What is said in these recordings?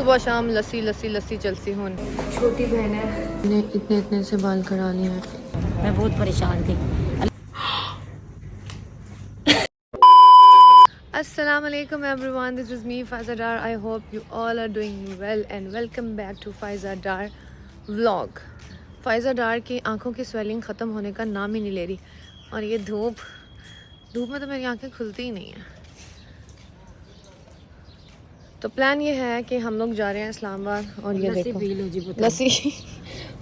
सुबह शाम लस्सी लस्सी लस्सी चलती हूँ। छोटी बहन है, मैंने इतने इतने से बाल करा लिए हैं। मैं बहुत परेशान थी। Assalamu alaikum everyone, this is me Faiza Dar. I hope you all are doing well and welcome back to Faiza Dar vlog. Faiza Dar की आंखों की स्वेलिंग ख़त्म होने का नाम ही नहीं ले रही और ये धूप में तो मेरी आंखें खुलती ही नहीं है। तो प्लान ये है कि हम लोग जा रहे हैं इस्लामाबाद और ये देखो लस्सी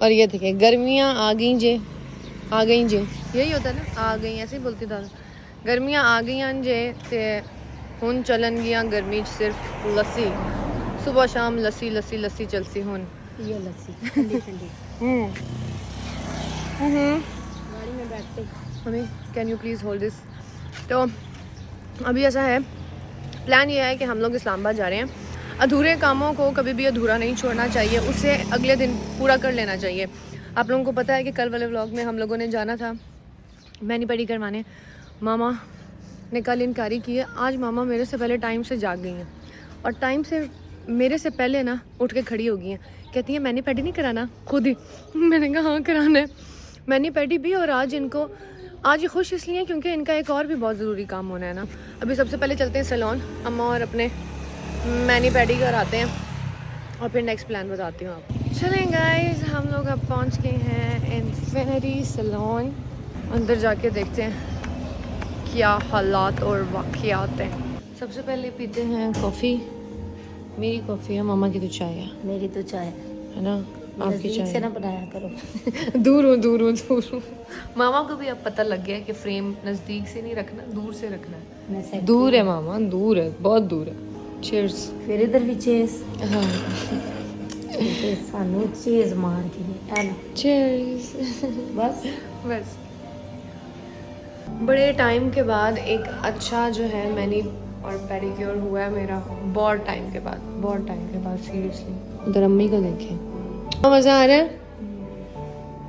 और ये देखिए गर्मियाँ आ गई जे यही होता है ना, आ गई ऐसे ही बोलती था। गर्मियाँ आ गई जे ते हुन चलन गया गर्मी सिर्फ लस्सी, सुबह शाम लस्सी लस्सी लस्सी चलती हुन। ये लस्सी ठंडी ठंडी गाड़ी में बैठते हमें can you please hold this. तो अभी ऐसा है, प्लान ये है कि हम लोग इस्लामाबाद जा रहे हैं। अधूरे कामों को कभी भी अधूरा नहीं छोड़ना चाहिए, उसे अगले दिन पूरा कर लेना चाहिए। आप लोगों को पता है कि कल वाले व्लॉग में हम लोगों ने जाना था मैनी पेडी करवाने। मामा ने कल इनकारी की है। आज मामा मेरे से पहले टाइम से जाग गई हैं और टाइम से मेरे से पहले ना उठ के खड़ी हो गई हैं। कहती हैं मैनी पेडी नहीं कराना खुद ही। मैंने कहा हाँ कराना है मैनी पेडी भी। और आज ये खुश इसलिए क्योंकि इनका एक और भी बहुत ज़रूरी काम होना है ना। अभी सबसे पहले चलते हैं सैलून, अम्मा और अपने मैनी पेडी कराते हैं और फिर नेक्स्ट प्लान बताती हूँ आपको। चलें गाइस, हम लोग अब पहुँच गए हैं इन्फिनिटी सैलून। अंदर जाके देखते हैं क्या हालात और वाक़यात हैं। सबसे पहले पीते हैं कॉफ़ी। मेरी कॉफ़ी है, मामा की तो चाय है। मेरी तो चाय है ना, आपकी चाय से ना बनाया करो। दूर हूँ। मामा को भी अब पता लग गया है कि फ्रेम नज़दीक से नहीं रखना, दूर से रखना है। दूर है मामा, दूर है, बहुत दूर है। चीयर्स। फिर इधर भी चेस। हाँ सानू चेस मार के चीयर्स। बस बड़े टाइम के बाद एक अच्छा जो है मैनी और पेडिक्योर हुआ है मेरा, बहुत टाइम के बाद सीरियसली। उधर अम्मी को देखें, मज़ा आ रहा है।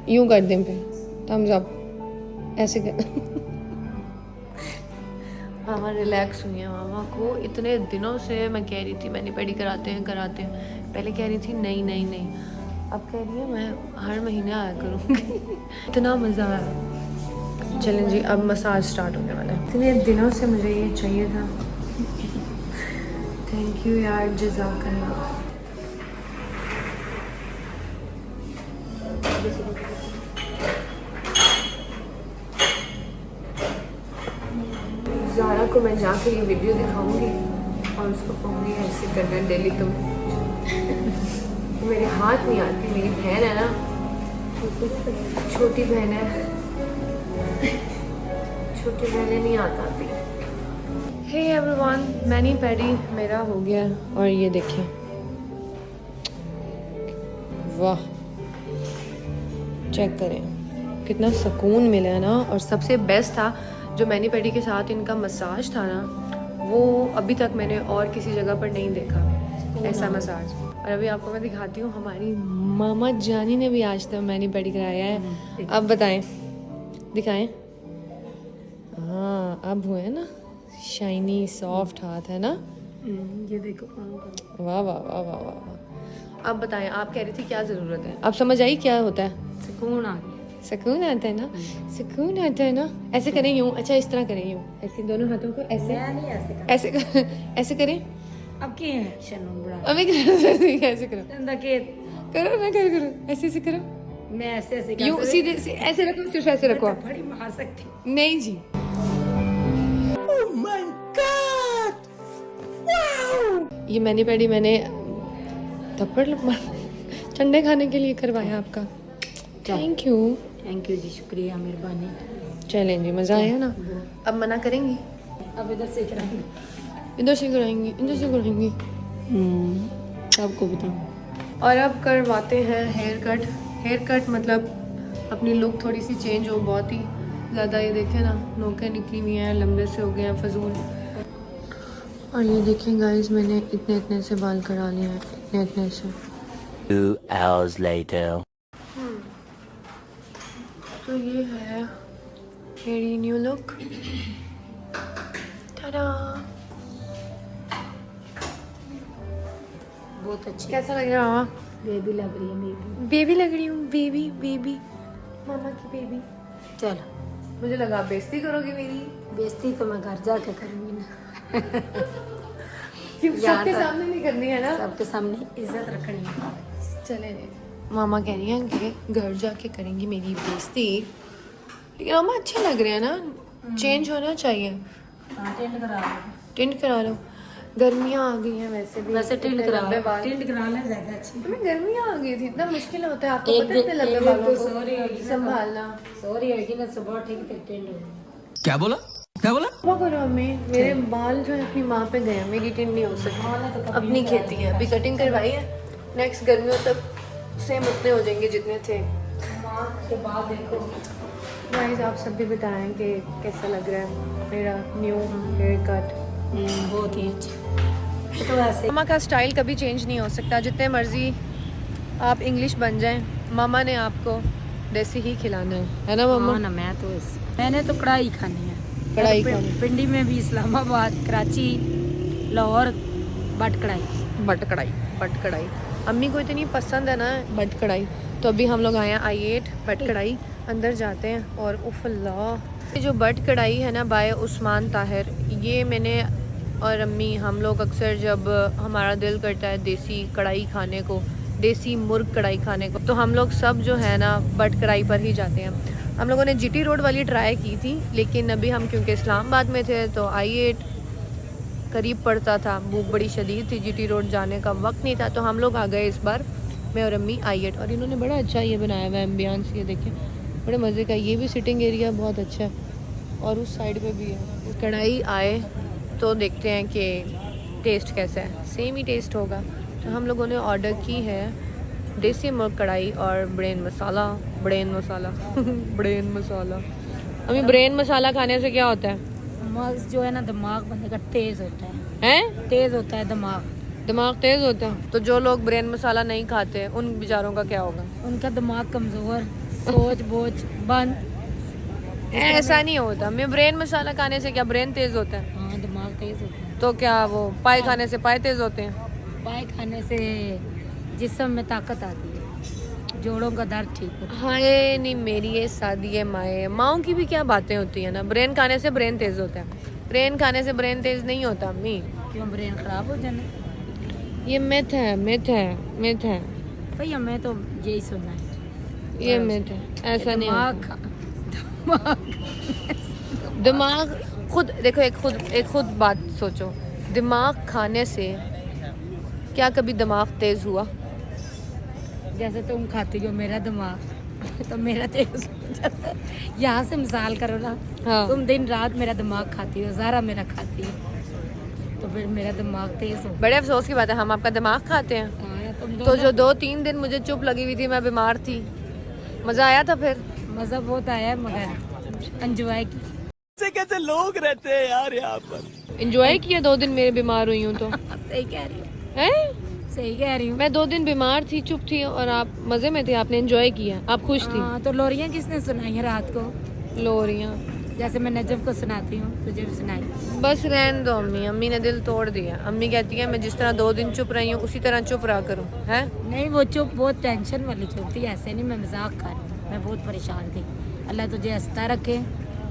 यूं कर दें पे थम्स अप, ऐसे कर। मामा रिलैक्स हुई है। मामा को इतने दिनों से मैं कह रही थी मैनी पेडी कराते हैं। पहले कह रही थी नहीं, अब कह रही है मैं हर महीने आया करूँगी। इतना मज़ा आया। चलें जी, अब मसाज स्टार्ट होने वाला है। इतने दिनों से मुझे ये चाहिए था। थैंक यू यार, जज़ाकल्लाह। ज़ारा को मैं जाके ये वीडियो दिखाऊंगी और उसको कहूँगी ऐसे करना डेली तुम। मेरे हाथ नहीं आती, मेरी बहन है ना, छोटी बहन है, छोटी बहनें नहीं आता थी। हे एवरीवन, मैनी पेडी मेरा हो गया और ये देखिए, वाह, चेक करें कितना सुकून मिला है ना। और सबसे बेस्ट था जो मैनी पेडी के साथ इनका मसाज था ना, वो अभी तक मैंने और किसी जगह पर नहीं देखा ऐसा मसाज। और अभी आपको मैं दिखाती हूँ, हमारी मामा जानी ने भी आज तक मैनी पेडी कराया है। अब बताएं, दिखाएं। हाँ, अब हुए ना शाइनी सॉफ्ट हाथ, है ना। ये देखो, वाह वाह वाह वाह वाह। अब बताएं, आप कह रही थी क्या ज़रूरत है, अब समझ आई क्या होता है। सुकून आ गया। सुकून आता है ना, सुकून आता है ना। ऐसे करें यूँ, अच्छा इस तरह करें यूँ, ऐसे दोनों हाथों को ऐसे ऐसे करें। अब क्या है शनू बड़ा, अभी ऐसे करो, के करो ना, करो ऐसे करो। मैं ऐसे यूँ सीधे ऐसे रखो, सिर्फ ऐसे रखो। बड़ी मार सकती नहीं जी। ये मैनी पेडी मैंने थप्पड़ ठंडे खाने के लिए करवाया आपका। थैंक यू जी, शुक्रिया, मेहरबानी। चलें जी, मज़ा आया ना। अब मना करेंगी? अब इधर से कराएंगे, इधर से कराएंगी। सबको बताओ। और अब करवाते हैं हेयर कट मतलब अपनी लुक थोड़ी सी चेंज हो। बहुत ही ज़्यादा ये देखें ना, नोकें निकली हुई हैं, लंबे से हो गए हैं फजूल। और ये देखें गाइस, मैंने इतने से बाल करा लिए हैं, इतने से। 2 hours later. तो ये है मेरी न्यू लुक। टाडा। बहुत अच्छी कैसा लग रहा है मामा? बेबी लग रही है बेबी। बेबी लग रही हूँ, बेबी बेबी, मामा की बेबी। चलो मुझे लगा आप बेइज्जती करोगी मेरी। बेइज्जती तो मैं घर जाके करूँगी ना। सबके सामने नहीं करनी है ना, सबके सामने इज्जत रखनी है। चले मामा कह रही हैं कि घर जाके करेंगी मेरी बेइज्जती, लेकिन मामा अच्छे लग रहे हैं ना, चेंज होना चाहिए। टेंट करा लो, टिंट करा लो, गर्मियाँ आ गई हैं वैसे भी। वैसे टेंट इतने करा लंबे लो, बाल, टेंट करा ले ज्यादा अच्छी। तुम्हें गर्मियाँ आ गई थी, इतना मुश्किल होता है आपको एक पता है इतने लंबे दिन बालों तो सॉरी होगी को ना, संभालना। सॉरी होगी ना सुबह ठीक है टेंट होगी। क्या बोला क्या बोला? क्या करो हमें, मेरे बाल जो है अपनी माँ पे गए हैं, मेरी टिंट नहीं हो सकती। अपनी खेती है, अभी कटिंग करवाई है, नेक्स्ट गर्मियों तक सेम उतने हो जाएंगे जितने थे। माँ के बाद देखो गाइस आप सब भी बताएं कि कैसा लग रहा है मेरा न्यू हेयर कट। बहुत ही अच्छा। तो वैसे मामा का स्टाइल कभी चेंज नहीं हो सकता, जितने मर्जी आप इंग्लिश बन जाएं, मामा ने आपको देसी ही खिलाना है ना मामा? हाँ ना, मैंने तो कढ़ाई खानी है। कढ़ाई मैं तो खानी। पिंडी में भी, इस्लामाबाद, कराची, लाहौर, बट कढ़ाई। बट कढ़ाई अम्मी को इतनी पसंद है ना बट कढ़ाई। तो अभी हम लोग आए हैं I8 बट कढ़ाई, अंदर जाते हैं। और उफ अल्लाह, ये जो बट कढ़ाई है ना बाय उस्मान ताहिर, ये मैंने और अम्मी हम लोग अक्सर जब हमारा दिल करता है देसी कढ़ाई खाने को, देसी मुर्ग कढ़ाई खाने को, तो हम लोग सब जो है ना बट कढ़ाई पर ही जाते हैं। हम लोगों ने GT रोड वाली ट्राई की थी, लेकिन अभी हम क्योंकि इस्लामाबाद में थे तो I8 करीब पड़ता था, भूख बड़ी शदीद थी, GT रोड जाने का वक्त नहीं था, तो हम लोग आ गए इस बार मैं और अम्मी I8। और इन्होंने बड़ा अच्छा ये बनाया हुआ है एम्बियंस, ये देखिए बड़े मज़े का। ये भी सिटिंग एरिया बहुत अच्छा है और उस साइड पे भी है। कढ़ाई आए तो देखते हैं कि टेस्ट कैसा है, सेम ही टेस्ट होगा। तो हम लोगों ने ऑर्डर की है देसी मुर्ग कढ़ाई और ब्रेन मसाला। ब्रेन मसाला अम्मी, ब्रेन मसाला खाने से क्या होता है? मगज जो है ना, दिमाग बंदे का तेज होता है। हैं? तेज होता है दिमाग तेज होता है। तो जो लोग ब्रेन मसाला नहीं खाते उन बेचारों का क्या होगा? उनका दिमाग कमजोर, सोच बोझ बंद। ऐसा नहीं होता, मैं ब्रेन मसाला खाने से क्या ब्रेन तेज होता है? हाँ, दिमाग तेज होता है। तो क्या वो पाए खाने से पाए तेज होते हैं? पाए खाने से जिस्म में ताकत आती है, जोड़ों का दर्द ठीक होता है। हाय नहीं मेरी ये शादी है माए, माओ की भी क्या बातें होती है ना। ब्रेन खाने से ब्रेन तेज होता है, ब्रेन खाने से ब्रेन तेज नहीं होता अम्मी। क्यों ब्रेन खराब हो जाना? ये मिथ है भैया मैं तो यही सुनना है। ये मिथ है, ऐसा नहीं होता। दिमाग खुद देखो, एक खुद बात सोचो, दिमाग खाने से क्या कभी दिमाग तेज हुआ? जैसे तुम खाती हो मेरा दिमाग, तो मेरा तेज हो जाता है। यहाँ से मिसाल करो ना, हाँ। तुम दिन रात मेरा दिमाग खाती हो, ज़ारा मेरा खाती है, तो फिर मेरा दिमाग तेज हो। बड़े अफसोस की बात है हम आपका दिमाग खाते हैं। हाँ, तुम तो जो 2-3 दिन मुझे चुप लगी हुई थी, मैं बीमार थी, मज़ा आया था फिर। मज़ा बहुत आया, मगर एंजॉय की। कैसे लोग रहते हैं यार यहाँ पर। इंजॉय किया 2 दिन मेरे बीमार हुई हूँ तो। सही कह रही हूँ, हैं? सही कह रही हूँ। मैं 2 दिन बीमार थी, चुप थी, और आप मज़े में थे, आपने एंजॉय किया, आप खुश थी। हाँ, तो लोरियाँ किसने सुनाई है रात को? लोरियाँ जैसे मैं नजफ को सुनाती हूँ, तुझे भी सुनाई। बस रहने दो अम्मी, अम्मी ने दिल तोड़ दिया। अम्मी कहती है मैं जिस तरह 2 दिन चुप रही हूँ उसी तरह चुप रहा करूँ, है? नहीं, वो चुप बहुत टेंशन वाली चुप थी, ऐसे नहीं, मैं मजाक कर रही हूँ। मैं बहुत परेशान थी। अल्लाह तुझे हंसता रखे,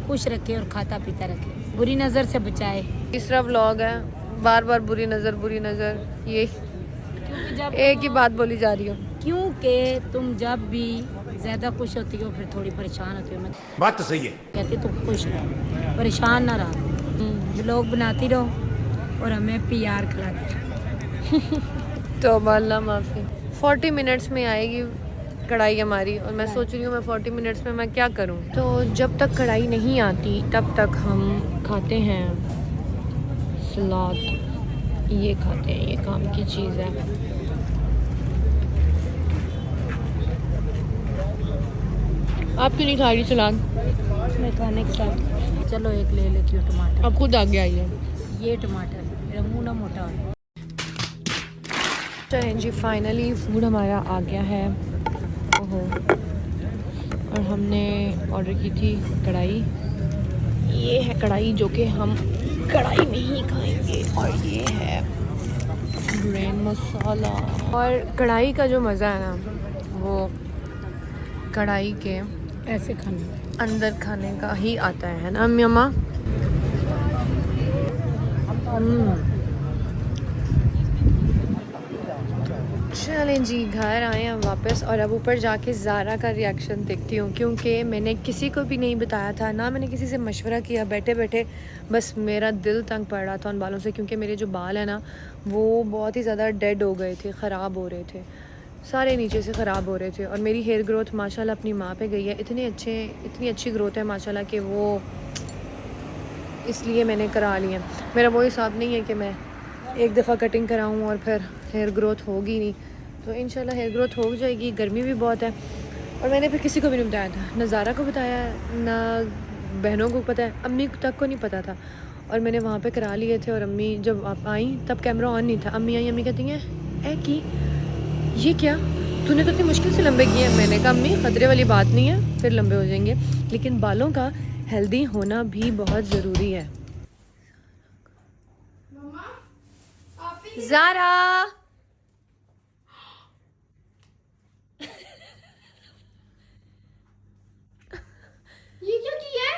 खुश रखे और खाता पीता रखे, बुरी नज़र से बचाए। तीसरा व्लॉग है, बार बार बुरी नज़र, ये जब एक ही बात बोली जा रही हो। क्योंकि तुम जब भी ज़्यादा खुश होती हो फिर थोड़ी परेशान होती हो। मैं बात तो सही है। कहती तुम खुश रहो, परेशान ना रहो, ब्लॉग बनाती रहो और हमें PR खिलाती रहो। तो अल्लाह माफ़ी। 40 मिनट्स में आएगी कढ़ाई हमारी, और मैं सोच रही हूँ मैं 40 मिनट्स में मैं क्या करूँ। तो जब तक कढ़ाई नहीं आती तब तक हम खाते हैं सलाद, ये खाते हैं, ये काम की चीज़ है। आप क्यों नहीं खा रही सलाद? मैं खाने के साथ चलो एक ले लेती हूँ टमाटर। अब खुद आगे आई है। ये टमाटर, मेरा मुँह ना मोटा हो। चलें जी, फाइनली फूड हमारा आ गया है। ओहो, और हमने ऑर्डर की थी कढ़ाई। ये है कढ़ाई जो कि हम कढ़ाई में ही खाएंगे, और ये है ग्रीन मसाला। और कढ़ाई का जो मज़ा है ना वो कढ़ाई के ऐसे खाना अंदर खाने का ही आता है ना अम्मी अम्मा। चलें जी, घर आए हैं वापस और अब ऊपर जाके ज़ारा का रिएक्शन देखती हूँ, क्योंकि मैंने किसी को भी नहीं बताया था, ना मैंने किसी से मशवरा किया। बैठे बैठे बस मेरा दिल तंग पड़ रहा था उन बालों से, क्योंकि मेरे जो बाल हैं ना वो बहुत ही ज़्यादा डेड हो गए थे, ख़राब हो रहे थे, सारे नीचे से ख़राब हो रहे थे। और मेरी हेयर ग्रोथ माशाल्लाह अपनी माँ पे गई है, इतनी अच्छी ग्रोथ है माशाल्लाह कि वो इसलिए मैंने करा लिया। मेरा वो हिसाब नहीं है कि मैं एक दफ़ा कटिंग कराऊँ और फिर हेयर ग्रोथ होगी नहीं, तो इंशाल्लाह हेयर ग्रोथ हो जाएगी। गर्मी भी बहुत है और मैंने फिर किसी को भी नहीं बताया था, ना ज़ारा को बताया, ना बहनों को पता है, अम्मी तक को नहीं पता था। और मैंने वहाँ पे करा लिए थे और अम्मी जब आप आई तब कैमरा ऑन नहीं था। अम्मी आई, अम्मी कहती हैं ए की ये क्या, तूने तो इतनी मुश्किल से लंबे किए हैं। मैंने कहा अम्मी खतरे वाली बात नहीं है, फिर लंबे हो जाएंगे, लेकिन बालों का हेल्दी होना भी बहुत ज़रूरी है। ज़ारा ये क्या किया है?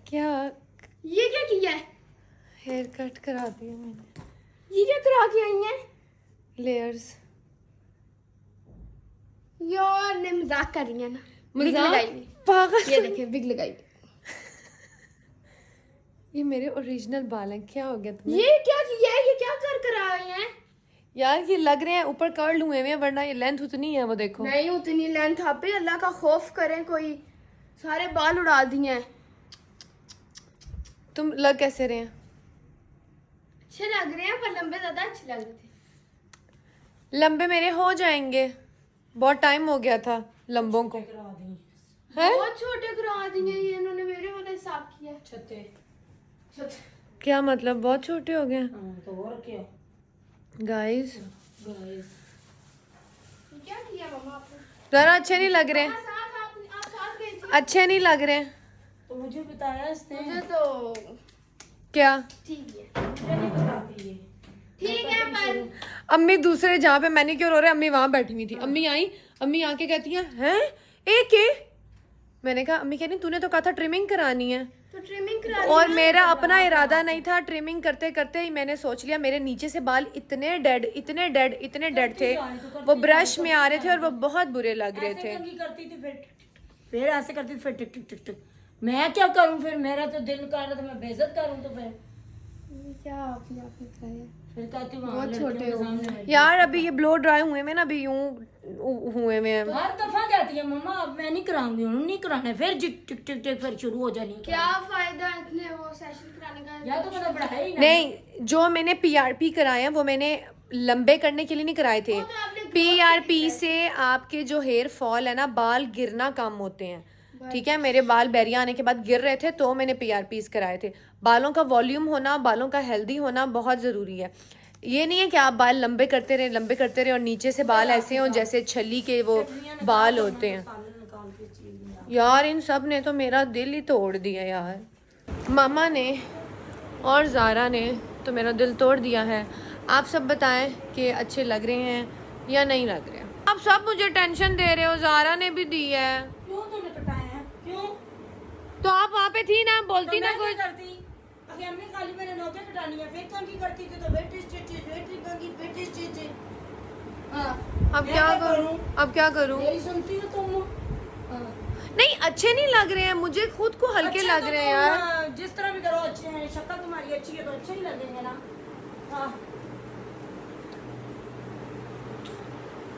क्या ये क्या किया है? हेयर कट करा दिया मैंने, ये क्या करा के आई है? लेयर्स। यार ने मजाक कर रही है ना, बिग मजाक? लगाई हुई। पागल, ये देखे बिग लगाई हुई। ये मेरे ओरिजिनल बाल हैं, क्या हो गया तुम्हें? ये क्या किया है? ये क्या कर आए हैं? यार ये लग रहे हैं ऊपर कर्ल हुए हैं, वरना ये लेंथ उतनी है, वो देखो। नहीं उतनी लेंथ आप पे, अल्लाह का खौफ करें, कोई सारे बाल उड़ा दिए हैं। तुम लग कैसे रहे हैं? अच्छे लग रहे हैं पर लंबे ज्यादा अच्छे लग रहे थे। लंबे मेरे हो जाएंगे, बहुत टाइम हो गया था लंबों को। है बहुत छोटे करा दिए ये इन्होंने, मेरे वाला हिसाब किया। छते क्या मतलब बहुत छोटे हो गए तो और क्या गाइस? गाइस? क्या किया मम्मा आपने? जरा अच्छे नहीं लग रहे, आप साथ गए थे? अच्छे नहीं लग रहे। तो मुझे बताया इसने। मुझे तो क्या ठीक है, मुझे नहीं बताती ये। ठीक है पर अम्मी दूसरे जहाँ पे मैनिक्योर हो रहे अम्मी वहां बैठी हुई थी। अम्मी आई, अम्मी आके कहती हैं एक के, मैंने कहा अम्मी कहती तूने तो कहा था ट्रिमिंग करानी है। तो ट्रिमिंग करा और मेरा अपना इरादा नहीं था, ट्रिमिंग करते करते ही मैंने सोच लिया, मेरे नीचे से बाल इतने डेड थे, वो ब्रश में आ रहे थे और वो बहुत बुरे लग रहे थे। ऐसे करती थी फिर ऐसे करती थी, फिर टिक टिक टिक टिक। मैं क्या करूं फिर, मेरा तो दिल कर रहा था मैं बेइज्जत करूं, तो फिर क्या आपने कराया? फिर कहती वहां बहुत लड़कियों छोटे के हो सामने बैठी। यार अभी ये ब्लो ड्राई हुए में ना, अभी यूं हुए में तो हर दफा कहती है मम्मा अब मैं नहीं कराऊंगी, नहीं कराना है, फिर टिक टिक टिक टिक फिर शुरू हो जानी। क्या फायदा इतने वो सेशन कराने का? या तो मतलब बढ़ाया ही ना। नहीं, जो मैंने पीआरपी कराए हैं वो मैंने लंबे करने के लिए नहीं कराए थे। पीआरपी से आपके जो हेयर फॉल है ना, बाल गिरना कम होते हैं, ठीक है। मेरे बाल बैरिया आने के बाद गिर रहे थे तो मैंने पीआरपीस कराए थे। बालों का वॉल्यूम होना, बालों का हेल्दी होना बहुत ज़रूरी है। ये नहीं है कि आप बाल लंबे करते रहे और नीचे से बाल ऐसे हों जैसे छली के वो बाल होते हैं। यार इन सब ने तो मेरा दिल ही तोड़ दिया यार। मामा ने और ज़ारा ने तो मेरा दिल तोड़ दिया है। आप सब बताएं कि अच्छे लग रहे हैं या नहीं लग रहे हैं। आप सब मुझे टेंशन दे रहे हो, ज़ारा ने भी दी है। क्यों तूने कटाया है? क्यों? तो आप वहाँ पे थी ना, बोलती तो ना मैं कुछ। क्या करती? अभी अम्मी खाली मैंने नौके कटानी है, फिर कंघी करती थी तो वेट स्टिच। हाँ, अब मैं क्या करूँ, अब क्या करूँ? मेरी सुनती हो तुम? हाँ। नहीं अच्छे नहीं लग रहे हैं, मुझे खुद को हल्के अच्छा लग तो रहे हैं तुम, यार। जिस तरह भी करो अच्छे हैं, शक्ल तुम्हारी अच्छी है तो अच्छे ही लगेंगे ना। हाँ।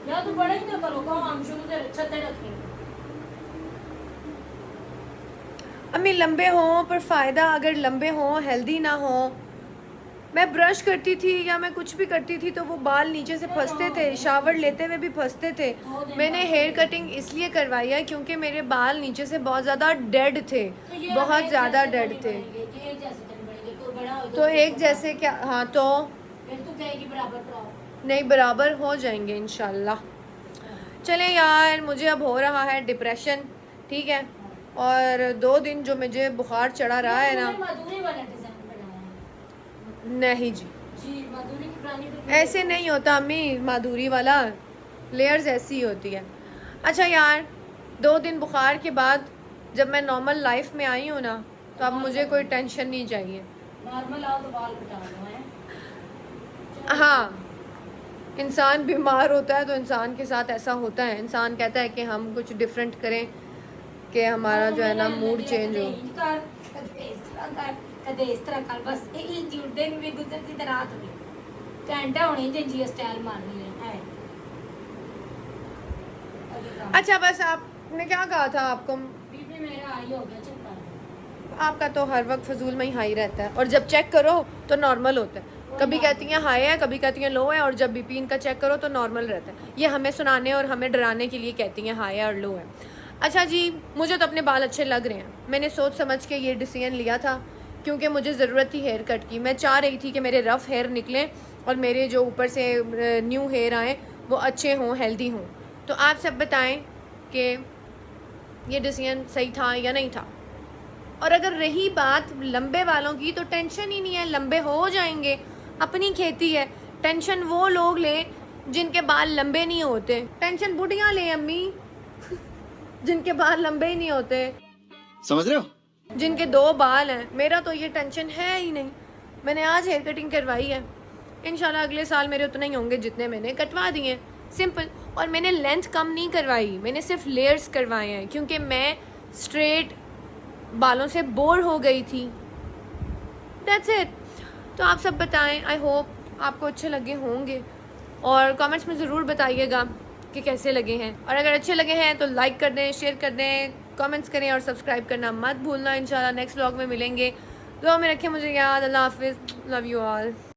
या तो बड़े ही तो करो, कहो हम शुरू से छते रखेंगे। अम्मी लंबे हों पर फ़ायदा, अगर लंबे हों हेल्दी ना हो। मैं ब्रश करती थी या मैं कुछ भी करती थी तो वो बाल नीचे से फंसते थे, शावर लेते हुए भी फंसते थे। मैंने हेयर कटिंग इसलिए करवाई है क्योंकि मेरे बाल नीचे से बहुत ज़्यादा डेड थे, तो ये बहुत एक ज़्यादा जैसे डेड तो थे। नहीं बढ़ेंगे, एक जैसे तो नहीं बढ़ेंगे, कोई बड़ा हो तो एक जैसे क्या, हाँ तो फिर तू कहेगी बराबर कराओ। नहीं, बराबर हो जाएंगे इंशाल्लाह। चलें यार, मुझे अब हो रहा है डिप्रेशन, ठीक है। और 2 दिन जो मुझे बुखार चढ़ा रहा है ना, मधुरी वाला डिजाइन बनाया है। नहीं जी, जी मधुरी ऐसे नहीं होता अम्मी, माधुरी वाला लेयर्स ऐसी होती है। अच्छा यार, 2 दिन बुखार के बाद जब मैं नॉर्मल लाइफ में आई हूँ ना, तो अब मुझे कोई टेंशन नहीं चाहिए। नॉर्मल आओ तो बाल कटा लो हैं। हाँ, इंसान बीमार होता है तो इंसान के साथ ऐसा होता है, इंसान कहता है कि हम कुछ डिफरेंट करें कि हमारा जो है ना मूड चेंज हो। कदे इस तरह कर, बस ये दिन भी गुजरती तो रात भी घंटा होनी जी स्टाइल मारनी है। अच्छा, बस आपने क्या कहा था? आपको बीपी मेरा हाई हो गया, चुप कर। आपका तो हर वक्त फजूल में ही हाई रहता है, और जब चेक करो तो नॉर्मल होता है। कभी कहती हैं हाई है, कभी कहती हैं लो है, और जब बीपी इनका चेक करो तो नॉर्मल रहता है। ये हमें सुनाने और हमें डराने के लिए कहती हैं हाई है और लो है। अच्छा जी, मुझे तो अपने बाल अच्छे लग रहे हैं। मैंने सोच समझ के ये डिसीजन लिया था, क्योंकि मुझे ज़रूरत थी हेयर कट की। मैं चाह रही थी कि मेरे रफ़ हेयर निकलें और मेरे जो ऊपर से न्यू हेयर आए वो अच्छे हों, हेल्दी हों। तो आप सब बताएं कि ये डिसीजन सही था या नहीं था। और अगर रही बात लंबे वालों की, तो टेंशन ही नहीं है, लंबे हो जाएंगे, अपनी खेती है। टेंशन वो लोग लें जिनके बाल लंबे नहीं होते। टेंशन बुढ़ियाँ लें अम्मी जिनके बाल लंबे ही नहीं होते, समझ रहे हो? जिनके 2 बाल हैं। मेरा तो ये टेंशन है ही नहीं। मैंने आज हेयर कटिंग करवाई है, इंशाल्लाह अगले साल मेरे उतने ही होंगे जितने मैंने कटवा दिए, सिंपल। और मैंने लेंथ कम नहीं करवाई, मैंने सिर्फ लेयर्स करवाए हैं, क्योंकि मैं स्ट्रेट बालों से बोर हो गई थी। That's it. तो आप सब बताएं, आई होप आपको अच्छे लगे होंगे, और कमेंट्स में ज़रूर बताइएगा कि कैसे लगे हैं। और अगर अच्छे लगे हैं तो लाइक कर दें, शेयर कर दें, कमेंट्स करें, और सब्सक्राइब करना मत भूलना। इंशाल्लाह नेक्स्ट व्लॉग में मिलेंगे। दुआ में रखें मुझे याद। अल्लाह हाफिज़, लव यू ऑल।